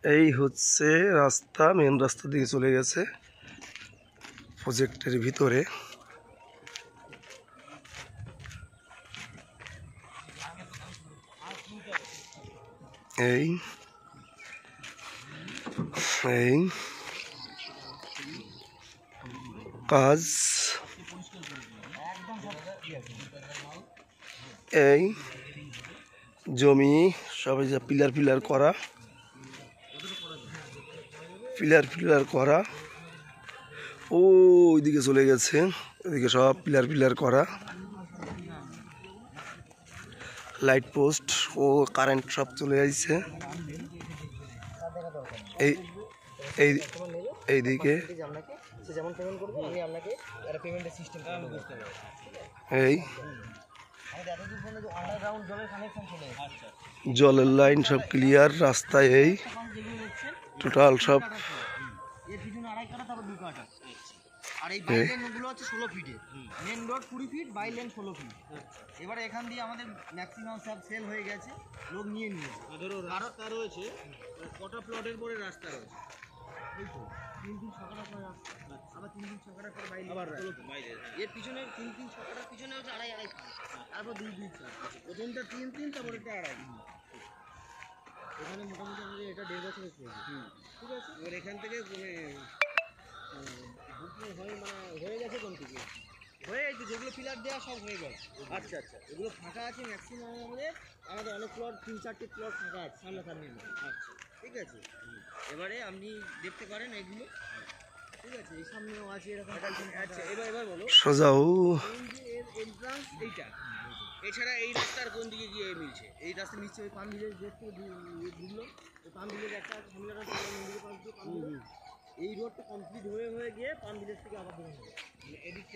এই হচ্ছে রাস্তা, মেন রাস্তা দিয়ে চলে গেছে প্রজেক্টের ভিতরে। এই এই কাজ, এই জমি সবাই যা পিলার পিলার করা, পিলার পিলার করা, ওইদিকে চলে গেছে, ওইদিকে সব পিলার পিলার করা, লাইট পোস্ট ও কারেন্ট সব চলে আসছে। এই এই এইদিকে এই জলের লাইন সব ক্লিয়ার, রাস্তায় এই টোটাল সব। আর এই বাইক লেনগুলো হচ্ছে 16 ফিটে, main road 20 feet, bike lane 16 feet. এবারে এখান দিয়ে আমাদের ম্যাক্সিমাম সব সেল হয়ে গেছে, লোক নিয়ে নিয়েছে। ধরো রাস্তা রয়েছে, কটা প্লটের পরে রাস্তা রয়েছে, এই তো 3-3 ছকাটা করে রাস্তা, আবার 3-3 ছকাটা করে বাইক বাইরে, এর পিছনে 3-3 ছকাটার পিছনে হচ্ছে 2.5 ফিট, তারপর 2-2 প্রথমটা 3-3, তারপর এটা 2.5। এখানে মোটামুটি আমাদের এটা 1.5 বছরের চলছে। ঠিক আছে, এবার এখান থেকে হয়ে গেছে কোন থেকে হয়ে গেছে, যেগুলো পিলার দেওয়া সব হয়ে গেছে। আচ্ছা আচ্ছা, এগুলো ফাঁকা আছে ম্যাক্সিমাম, আমাদের অনেক প্লট 3-4টে প্লট ফাঁকা আছে সামনাসামনি। আচ্ছা ঠিক আছে, এবারে আপনি দেখতে পারেন এগুলো। ঠিক আছে, এই সামনেও আছে এরকম। আচ্ছা এবার বলো সোজাও এর এন্ট্রান্স এইটা, এছাড়া এই রাস্তার কোন দিকে গিয়ে মিলছে? এই রাস্তা মিলছে ওই পাম ভিলেজ গেট থেকে ঢুকলো, ওই পাম ভিলেজ একটা সামনে রাস্তা, মন্দিরের পাশ দিয়ে পাম ভিলেজ, এই রোডটা কমপ্লিট হয়ে গিয়ে পাম ভিলেজ থেকে আবার ধরে এদিক থেকে